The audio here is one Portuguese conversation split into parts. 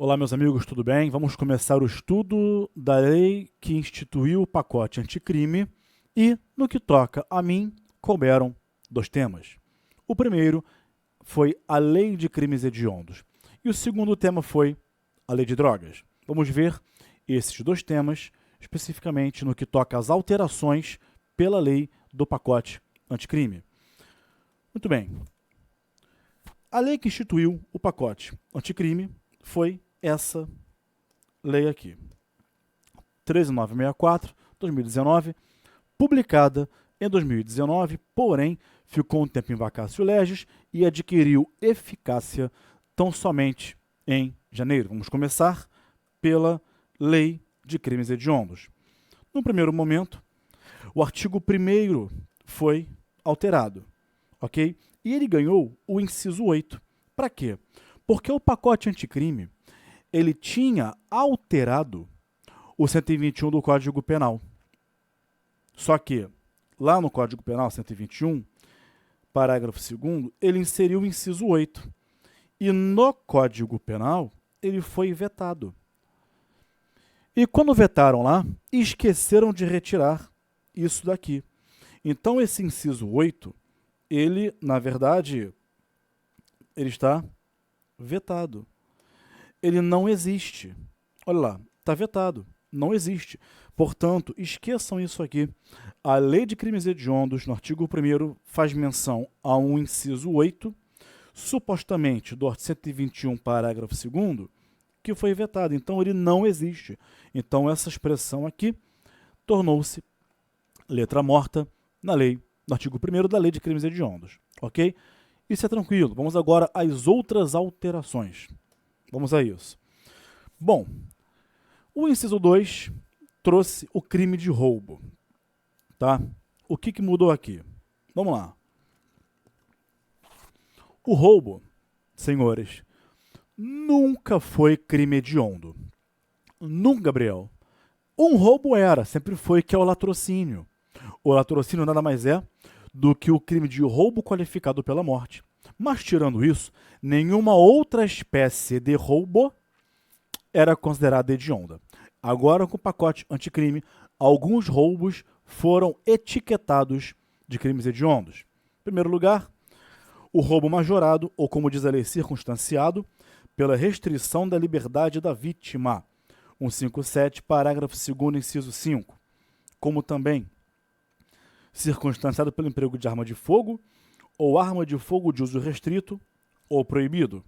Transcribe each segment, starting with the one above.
Olá, meus amigos, tudo bem? Vamos começar o estudo da lei que instituiu o pacote anticrime e, no que toca a mim, couberam dois temas. O primeiro foi a lei de crimes hediondos e o segundo tema foi a lei de drogas. Vamos ver esses dois temas, especificamente no que toca às alterações pela lei do pacote anticrime. Muito bem. A lei que instituiu o pacote anticrime foi essa lei aqui, 13964, 2019, publicada em 2019, porém ficou um tempo em vacatio legis e adquiriu eficácia tão somente em janeiro. Vamos começar pela lei de crimes hediondos. No primeiro momento, o artigo 1º foi alterado, ok? E ele ganhou o inciso 8. Para quê? Porque o pacote anticrime ele tinha alterado o 121 do Código Penal. Só que, lá no Código Penal 121, parágrafo 2º, ele inseriu o inciso 8. E no Código Penal, ele foi vetado. E quando vetaram lá, esqueceram de retirar isso daqui. Então, esse inciso 8, ele, na verdade, ele está vetado. Ele não existe. Olha lá, está vetado, não existe. Portanto, esqueçam isso aqui. A lei de crimes hediondos, no artigo 1º, faz menção a um inciso 8, supostamente do artigo 121, parágrafo 2º, que foi vetado. Então, ele não existe. Então, essa expressão aqui tornou-se letra morta na lei, no artigo 1º da lei de crimes hediondos. Ok? Isso é tranquilo. Vamos agora às outras alterações. Vamos a isso. Bom, o inciso 2 trouxe o crime de roubo. Tá? O que mudou aqui? Vamos lá. O roubo, senhores, nunca foi crime hediondo. Nunca, Gabriel. Um roubo sempre foi, que é o latrocínio. O latrocínio nada mais é do que o crime de roubo qualificado pela morte. Mas, tirando isso, nenhuma outra espécie de roubo era considerada hedionda. Agora, com o pacote anticrime, alguns roubos foram etiquetados de crimes hediondos. Em primeiro lugar, o roubo majorado, ou como diz a lei, circunstanciado, pela restrição da liberdade da vítima. 157, parágrafo 2º, inciso 5. Como também circunstanciado pelo emprego de arma de fogo, ou arma de fogo de uso restrito ou proibido.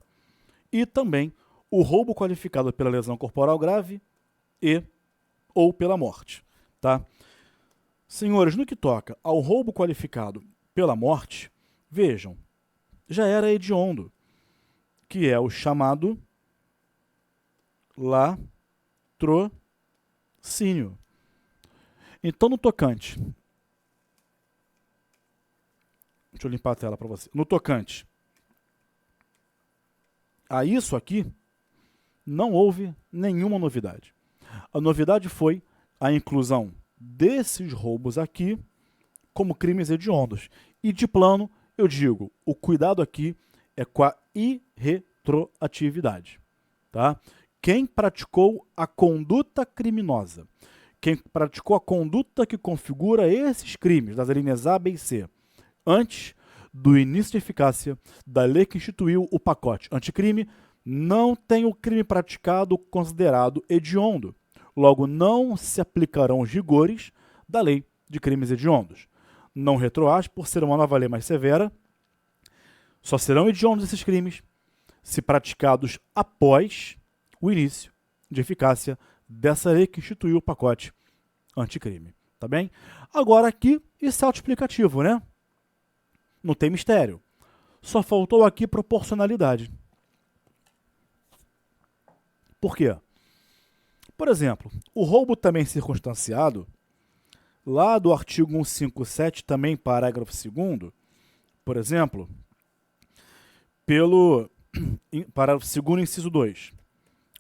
E também o roubo qualificado pela lesão corporal grave e ou pela morte. Tá? Senhores, no que toca ao roubo qualificado pela morte, vejam, já era hediondo, que é o chamado latrocínio. Então, no tocante, deixa eu limpar a tela para você. No tocante a isso aqui, não houve nenhuma novidade. A novidade foi a inclusão desses roubos aqui como crimes hediondos. E de plano, eu digo, o cuidado aqui é com a irretroatividade. Tá? Quem praticou a conduta criminosa, quem praticou a conduta que configura esses crimes, das linhas A, B e C, antes do início de eficácia da lei que instituiu o pacote anticrime, não tem o crime praticado considerado hediondo. Logo, não se aplicarão os rigores da lei de crimes hediondos. Não retroage, por ser uma nova lei mais severa, só serão hediondos esses crimes se praticados após o início de eficácia dessa lei que instituiu o pacote anticrime. Tá bem? Agora aqui, isso é autoexplicativo, né? Não tem mistério. Só faltou aqui proporcionalidade. Por quê? Por exemplo, o roubo também circunstanciado, lá do artigo 157, também parágrafo 2º, por exemplo, pelo parágrafo 2º, inciso 2,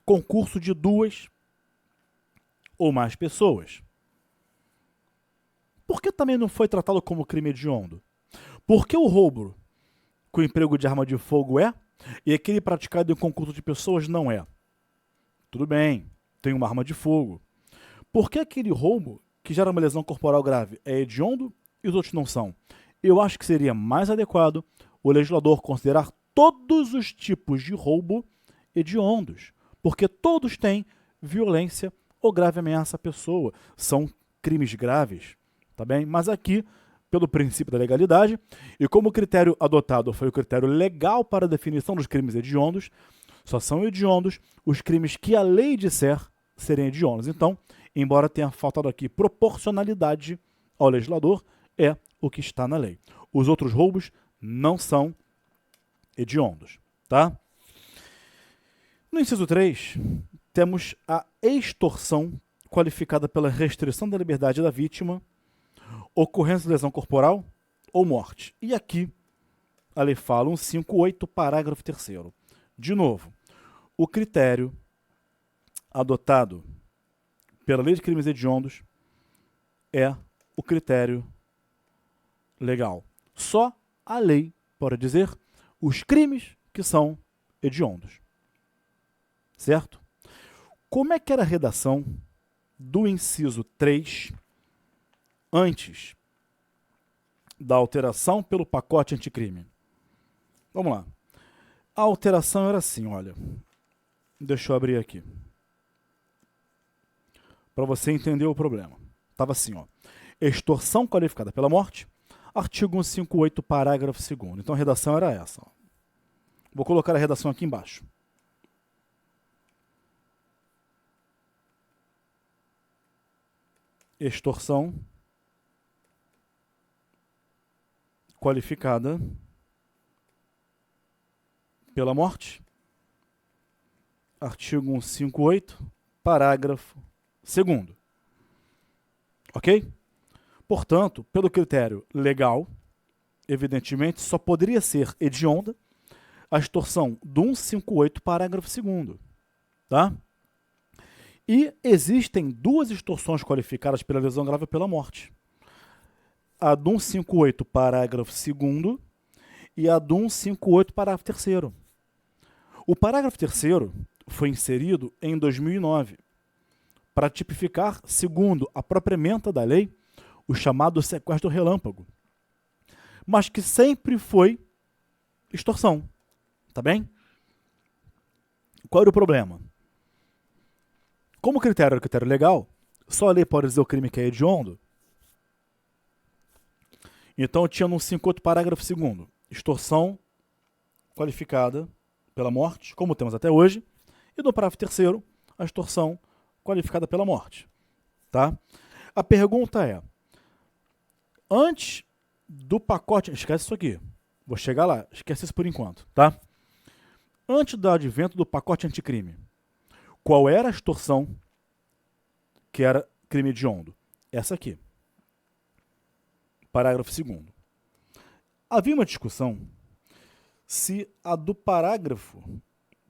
concurso de 2 ou mais pessoas. Por que também não foi tratado como crime hediondo? Porque o roubo com emprego de arma de fogo e aquele praticado em concurso de pessoas não é. Tudo bem, tem uma arma de fogo. Por que aquele roubo que gera uma lesão corporal grave é hediondo e os outros não são? Eu acho que seria mais adequado o legislador considerar todos os tipos de roubo hediondos, porque todos têm violência ou grave ameaça à pessoa. São crimes graves, tá bem? Mas aqui, pelo princípio da legalidade, e como o critério adotado foi o critério legal para a definição dos crimes hediondos, só são hediondos os crimes que a lei disser serem hediondos. Então, embora tenha faltado aqui proporcionalidade ao legislador, é o que está na lei. Os outros roubos não são hediondos, tá? No inciso 3, temos a extorsão qualificada pela restrição da liberdade da vítima, ocorrência de lesão corporal ou morte. E aqui, a lei fala 158, parágrafo 3º. De novo, o critério adotado pela lei de crimes hediondos é o critério legal. Só a lei pode dizer os crimes que são hediondos. Certo? Como é que era a redação do inciso 3 antes da alteração pelo pacote anticrime? Vamos lá. A alteração era assim, olha. Deixa eu abrir aqui. Para você entender o problema. Estava assim, ó. Extorsão qualificada pela morte, artigo 158, parágrafo 2º. Então a redação era essa. Ó. Vou colocar a redação aqui embaixo. Extorsão qualificada pela morte, artigo 158, parágrafo 2º. Ok? Portanto, pelo critério legal, evidentemente, só poderia ser hedionda a extorsão do 158, parágrafo 2º. Tá? E existem duas extorsões qualificadas pela lesão grave ou pela morte. A do 158, parágrafo 2º e a do 158, parágrafo 3º. O parágrafo 3º foi inserido em 2009 para tipificar, segundo a própria ementa da lei, o chamado sequestro relâmpago, mas que sempre foi extorsão. Tá bem? Qual era o problema? Como o critério era o critério legal, só a lei pode dizer o crime que é hediondo. Então tinha no 158, parágrafo 2º, extorsão qualificada pela morte, como temos até hoje, e no parágrafo 3º, a extorsão qualificada pela morte. Tá? A pergunta é, antes do pacote... Esquece isso aqui. Vou chegar lá. Esquece isso por enquanto. Tá? Antes do advento do pacote anticrime, qual era a extorsão que era crime hediondo? Essa aqui. Parágrafo 2º. Havia uma discussão se a do parágrafo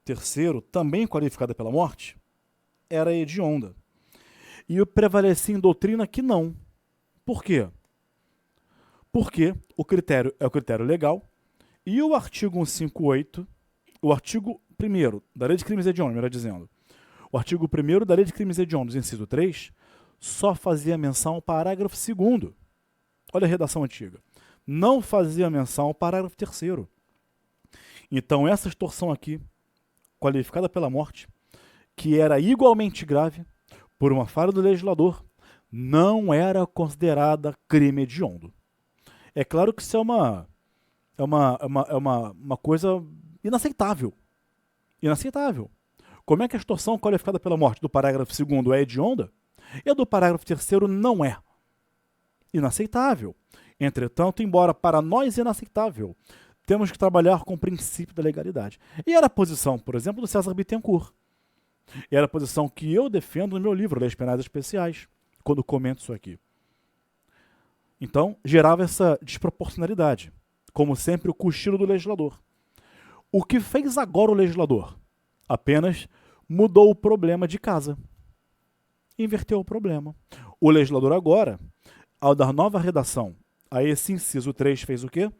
3º, também qualificada pela morte, era hedionda. E eu prevaleci em doutrina que não. Por quê? Porque o critério é o critério legal e o artigo 158, o artigo 1º da Lei de Crimes Hediondos, melhor dizendo, o artigo 1º da Lei de Crimes Hediondos, inciso 3, só fazia menção ao parágrafo 2º. Olha a redação antiga. Não fazia menção ao parágrafo 3º. Então, essa extorsão aqui, qualificada pela morte, que era igualmente grave, por uma falha do legislador, não era considerada crime hediondo. É claro que isso é uma coisa inaceitável. Inaceitável. Como é que a extorsão qualificada pela morte do parágrafo 2º é hedionda e a do parágrafo 3º não é? Inaceitável. Entretanto, embora para nós inaceitável, temos que trabalhar com o princípio da legalidade. E era a posição, por exemplo, do César Bittencourt. Era a posição que eu defendo no meu livro, Leis Penais Especiais, quando comento isso aqui. Então, gerava essa desproporcionalidade, como sempre o cochilo do legislador. O que fez agora o legislador? Apenas mudou o problema de casa. Inverteu o problema. O legislador agora, ao dar nova redação a esse inciso 3, fez o quê?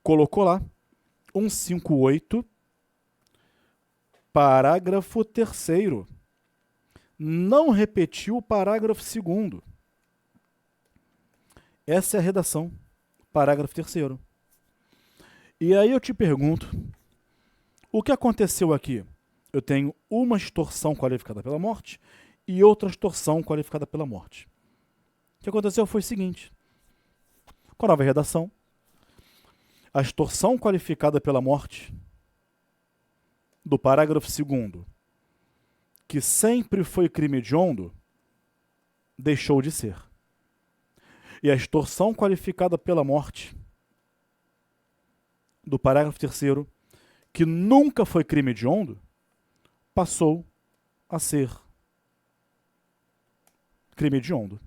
Colocou lá 158, Parágrafo 3º. Não repetiu o parágrafo 2º. Essa é a redação. Parágrafo 3º. E aí eu te pergunto, o que aconteceu aqui? Eu tenho uma extorsão qualificada pela morte e outra extorsão qualificada pela morte. O que aconteceu foi o seguinte. Com a nova redação, a extorsão qualificada pela morte do parágrafo 2º, que sempre foi crime hediondo, deixou de ser. E a extorsão qualificada pela morte do parágrafo 3º, que nunca foi crime hediondo, passou a ser crime hediondo.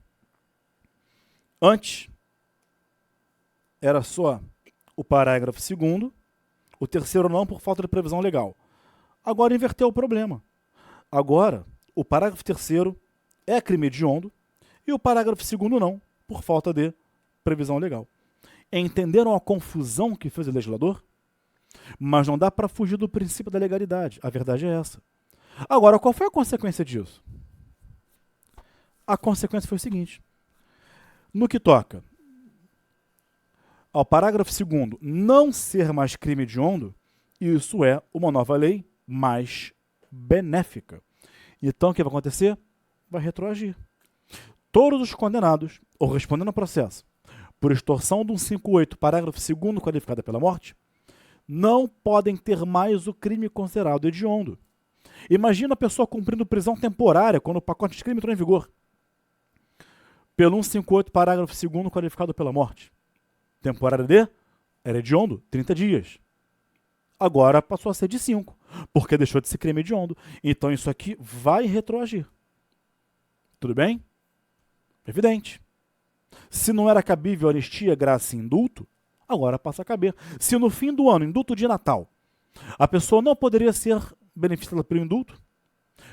Antes, era só o parágrafo 2º, o 3º não, por falta de previsão legal. Agora inverteu o problema. Agora, o parágrafo 3º é crime hediondo e o parágrafo 2º não, por falta de previsão legal. Entenderam a confusão que fez o legislador? Mas não dá para fugir do princípio da legalidade. A verdade é essa. Agora, qual foi a consequência disso? A consequência foi o seguinte. No que toca ao parágrafo 2º não ser mais crime hediondo, isso é uma nova lei mais benéfica. Então, o que vai acontecer? Vai retroagir. Todos os condenados, ou respondendo ao processo, por extorsão do 158, parágrafo 2º qualificada pela morte, não podem ter mais o crime considerado hediondo. Imagina a pessoa cumprindo prisão temporária quando o pacote de crime entrou em vigor. Pelo 158, parágrafo 2º qualificado pela morte. Temporária de? Era hediondo, 30 dias. Agora passou a ser de 5, porque deixou de ser crime hediondo. Então isso aqui vai retroagir. Tudo bem? Evidente. Se não era cabível anistia, graça e indulto, agora passa a caber. Se no fim do ano, indulto de Natal, a pessoa não poderia ser beneficiada pelo indulto,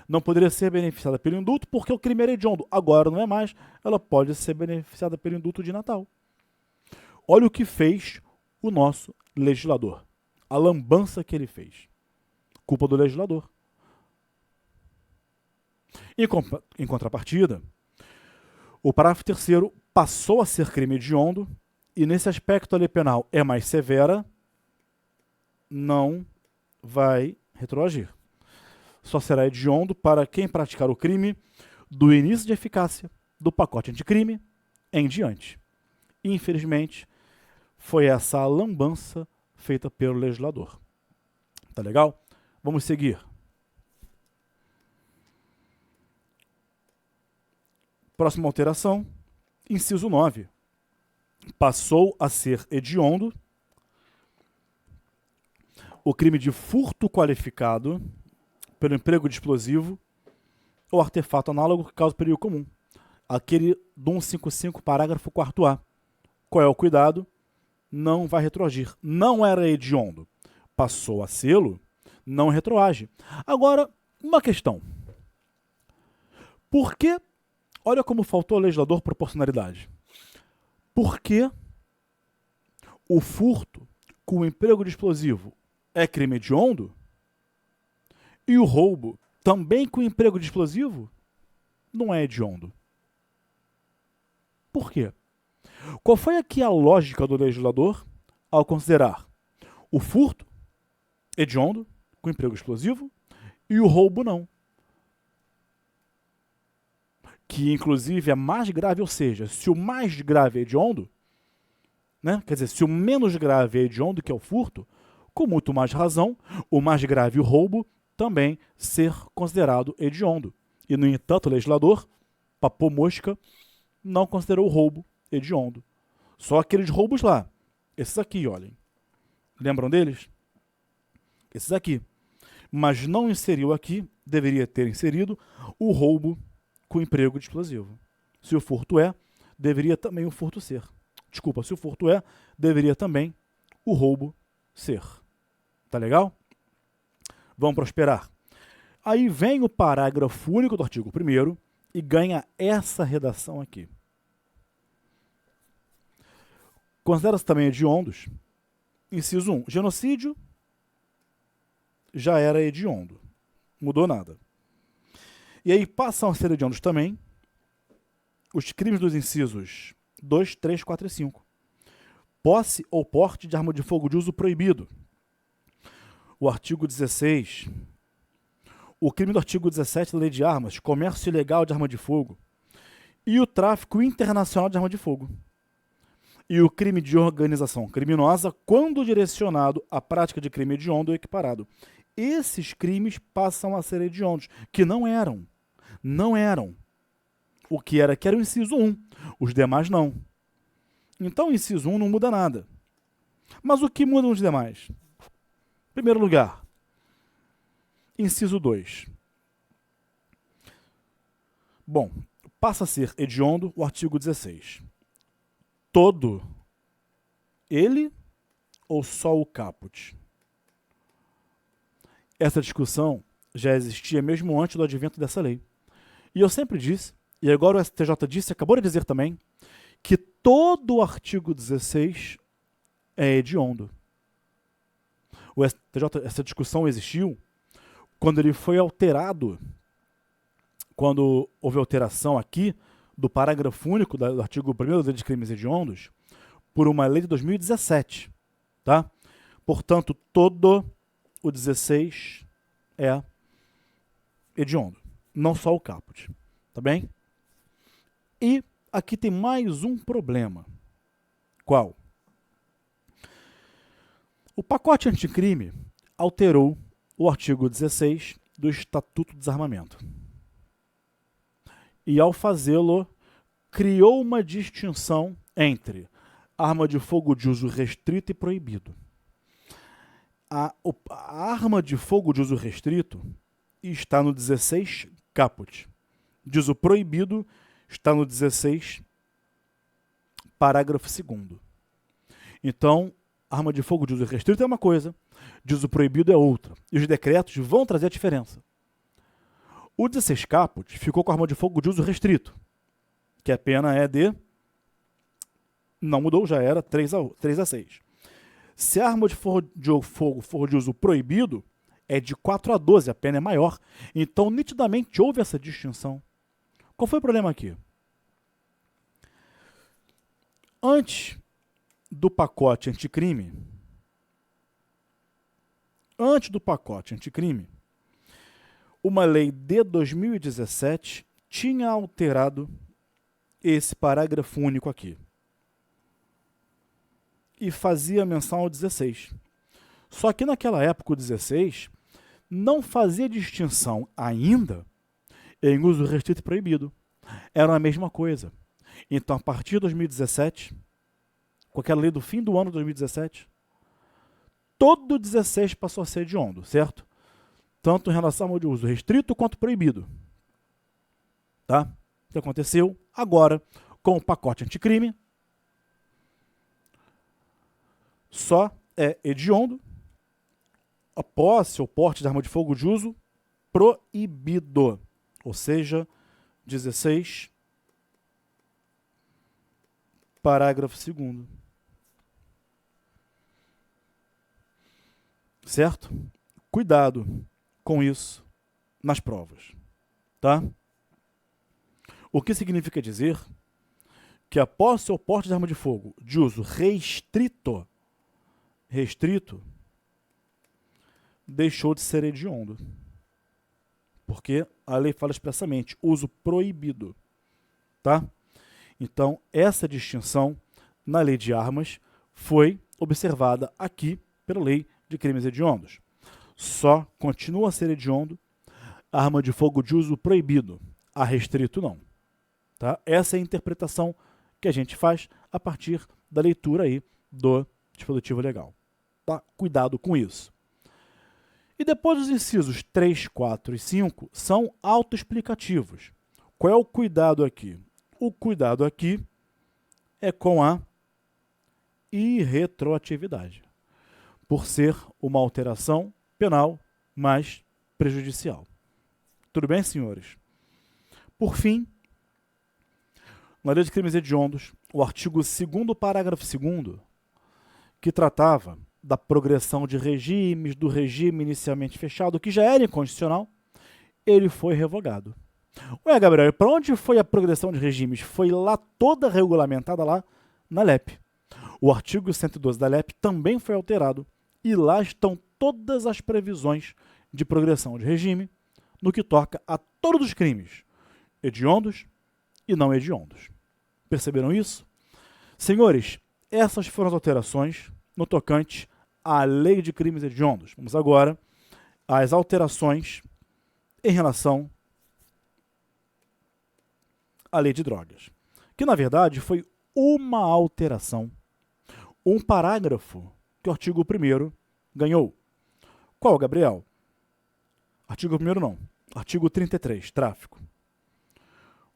não poderia ser beneficiada pelo indulto porque o crime era hediondo. Agora não é mais, ela pode ser beneficiada pelo indulto de Natal. Olha o que fez o nosso legislador. A lambança que ele fez. Culpa do legislador. Em contrapartida, o parágrafo 3º passou a ser crime hediondo e nesse aspecto a lei penal é mais severa, não vai retroagir. Só será hediondo para quem praticar o crime do início de eficácia do pacote anticrime em diante. Infelizmente, foi essa a lambança feita pelo legislador. Tá legal? Vamos seguir. Próxima alteração, inciso 9. Passou a ser hediondo o crime de furto qualificado pelo emprego de explosivo ou artefato análogo que causa perigo comum. Aquele do 155, parágrafo 4º A. Qual é o cuidado? Não vai retroagir. Não era hediondo. Passou a sê-lo, não retroage. Agora, uma questão. Por que, olha como faltou ao legislador proporcionalidade. Por que o furto com o emprego de explosivo é crime hediondo e o roubo também com o emprego de explosivo não é hediondo? Por quê? Qual foi aqui a lógica do legislador ao considerar o furto hediondo, com emprego explosivo, e o roubo não? Que inclusive é mais grave, ou seja, se o mais grave é hediondo, né? Quer dizer, se o menos grave é hediondo, que é o furto, com muito mais razão, o mais grave, o roubo, também ser considerado hediondo. E, no entanto, o legislador, papou mosca, não considerou o roubo hediondo. Só aqueles roubos lá. Esses aqui, olhem. Lembram deles? Esses aqui. Mas não inseriu aqui, deveria ter inserido, o roubo com emprego de explosivo. Se o furto é, deveria também o furto ser. Desculpa, se o furto é, deveria também o roubo ser. Tá legal? Vamos prosperar. Aí vem o parágrafo único do artigo 1º e ganha essa redação aqui. Considera-se também hediondos. Inciso 1. Genocídio já era hediondo. Mudou nada. E aí passam a ser hediondos também os crimes dos incisos 2, 3, 4 e 5. Posse ou porte de arma de fogo de uso proibido. O artigo 16. O crime do artigo 17 da Lei de Armas, comércio ilegal de arma de fogo. E o tráfico internacional de arma de fogo. E o crime de organização criminosa quando direcionado à prática de crime hediondo ou equiparado. Esses crimes passam a ser hediondos, que não eram. Não eram. O que era o inciso 1. Os demais não. Então o inciso 1 não muda nada. Mas o que muda nos demais? Em primeiro lugar, inciso 2. Bom, passa a ser hediondo o artigo 16. Todo ele ou só o caput? Essa discussão já existia mesmo antes do advento dessa lei. E eu sempre disse, e agora o STJ disse, acabou de dizer também, que todo o artigo 16 é hediondo. O STJ, essa discussão existiu quando ele foi alterado, quando houve alteração aqui do parágrafo único do artigo 1º da Lei de Crimes Hediondos por uma lei de 2017. Tá? Portanto, todo o 16 é hediondo, não só o caput. Tá bem? E aqui tem mais um problema. Qual? O pacote anticrime alterou o artigo 16 do Estatuto do Desarmamento. E ao fazê-lo, criou uma distinção entre arma de fogo de uso restrito e proibido. A arma de fogo de uso restrito está no 16 caput. De uso proibido está no 16 parágrafo 2º. Então, arma de fogo de uso restrito é uma coisa, de uso proibido é outra. E os decretos vão trazer a diferença. O 16 caput ficou com a arma de fogo de uso restrito, que a pena é de... Não mudou, já era 3 a 6. Se a arma de fogo for de uso proibido, é de 4 a 12, a pena é maior. Então, nitidamente, houve essa distinção. Qual foi o problema aqui? Antes do pacote anticrime, uma lei de 2017 tinha alterado esse parágrafo único aqui. E fazia menção ao 16. Só que naquela época o 16 não fazia distinção ainda em uso restrito e proibido. Era a mesma coisa. Então, a partir de 2017, com aquela lei do fim do ano de 2017, todo 16 passou a ser hediondo, certo? Tanto em relação ao de uso restrito quanto proibido. Tá? O que aconteceu? Agora, com o pacote anticrime, só é hediondo a posse ou porte de arma de fogo de uso proibido. Ou seja, 16, parágrafo 2º. Certo? Cuidado com isso nas provas. Tá? O que significa dizer que a posse ou porte de arma de fogo de uso restrito deixou de ser hediondo. Porque a lei fala expressamente, uso proibido. Tá? Então, essa distinção na lei de armas foi observada aqui pela lei de crimes hediondos. Só continua a ser hediondo a arma de fogo de uso proibido, a restrito não. Tá? Essa é a interpretação que a gente faz a partir da leitura aí do dispositivo legal. Tá? Cuidado com isso. E depois os incisos 3, 4 e 5 são autoexplicativos. Qual é o cuidado aqui? O cuidado aqui é com a irretroatividade, por ser uma alteração penal mais prejudicial. Tudo bem, senhores? Por fim, na Lei de Crimes Hediondos, o artigo 2º, parágrafo 2º, que tratava da progressão de regimes, do regime inicialmente fechado, que já era inconstitucional, ele foi revogado. Ué, Gabriel, para onde foi a progressão de regimes? Foi lá toda regulamentada lá na LEP. O artigo 112 da LEP também foi alterado e lá estão todas as previsões de progressão de regime no que toca a todos os crimes, hediondos e não hediondos. Perceberam isso? Senhores, essas foram as alterações no tocante à lei de crimes hediondos. Vamos agora às alterações em relação à lei de drogas, que na verdade foi uma alteração, um parágrafo que o artigo 1º ganhou. Qual, Gabriel? Artigo 1º não, artigo 33, tráfico.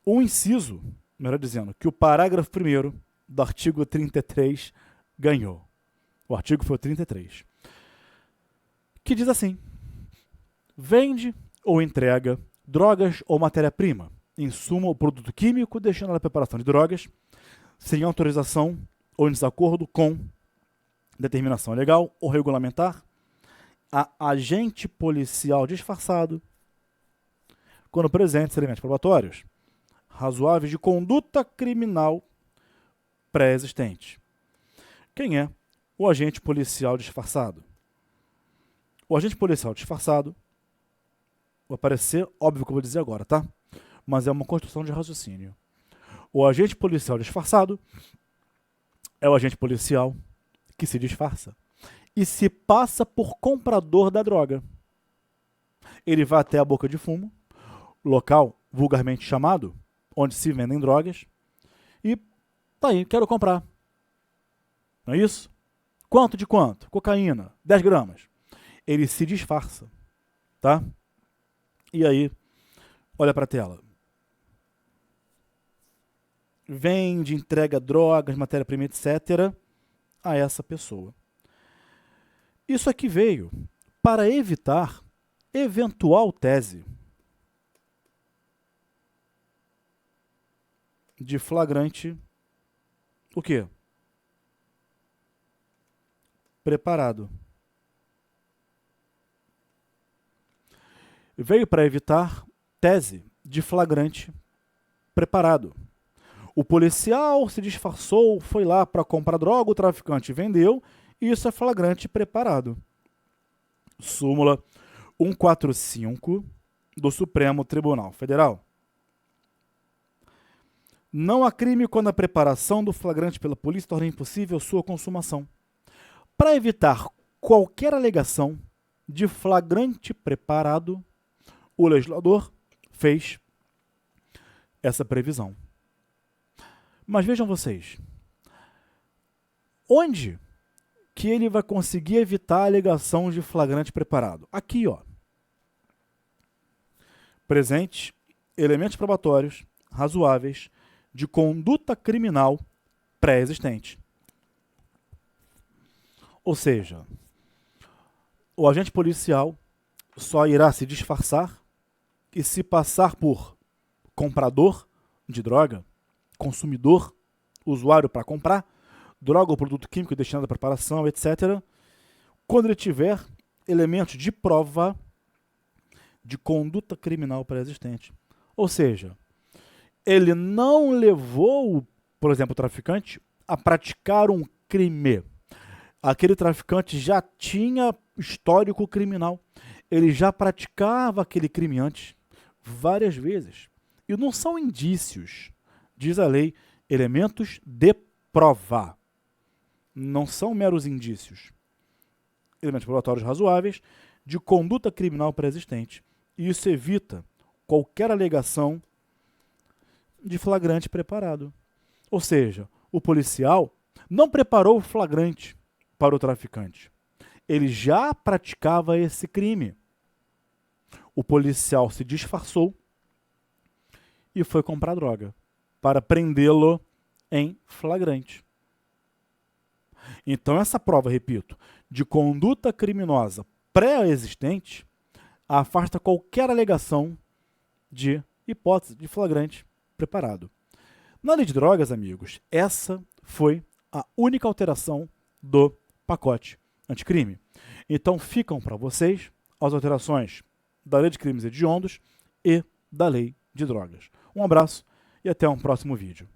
O inciso, melhor dizendo, que o parágrafo 1º do artigo 33 ganhou. O artigo foi o 33. Que diz assim: vende ou entrega drogas ou matéria-prima, insumo ou produto químico destinado à preparação de drogas, sem autorização ou em desacordo com determinação legal ou regulamentar, a agente policial disfarçado, quando presentes elementos probatórios razoáveis de conduta criminal pré-existente. Quem é o agente policial disfarçado? O agente policial disfarçado, vai aparecer, óbvio que eu vou dizer agora, tá? Mas é uma construção de raciocínio. O agente policial disfarçado é o agente policial que se disfarça e se passa por comprador da droga. Ele vai até a boca de fumo, local vulgarmente chamado, onde se vendem drogas, e tá aí, quero comprar. Não é isso? Quanto de quanto? Cocaína, 10 gramas. Ele se disfarça, tá? E aí, olha para a tela. Vende, entrega drogas, matéria-prima, etc. a essa pessoa. Isso aqui veio para evitar eventual tese de flagrante, o quê? Preparado. Veio para evitar tese de flagrante preparado. O policial se disfarçou, foi lá para comprar droga, o traficante vendeu, e isso é flagrante preparado. Súmula 145 do Supremo Tribunal Federal. Não há crime quando a preparação do flagrante pela polícia torna impossível sua consumação. Para evitar qualquer alegação de flagrante preparado, o legislador fez essa previsão. Mas vejam vocês, onde que ele vai conseguir evitar a alegação de flagrante preparado? Aqui, ó. Presente elementos probatórios razoáveis de conduta criminal pré-existente. Ou seja, o agente policial só irá se disfarçar e se passar por comprador de droga, consumidor, usuário para comprar droga ou produto químico destinado à preparação, etc., quando ele tiver elementos de prova de conduta criminal pré-existente. Ou seja, ele não levou, por exemplo, o traficante a praticar um crime. Aquele traficante já tinha histórico criminal. Ele já praticava aquele crime antes, várias vezes. E não são indícios, diz a lei, elementos de prova. Não são meros indícios. Elementos probatórios razoáveis de conduta criminal pré-existente. E isso evita qualquer alegação de flagrante preparado. Ou seja, o policial não preparou o flagrante para o traficante. Ele já praticava esse crime. O policial se disfarçou e foi comprar droga para prendê-lo em flagrante. Então essa prova, repito, de conduta criminosa pré-existente afasta qualquer alegação de hipótese de flagrante preparado. Na lei de drogas, amigos, essa foi a única alteração do pacote anticrime. Então ficam para vocês as alterações da lei de crimes hediondos e da lei de drogas. Um abraço e até um próximo vídeo.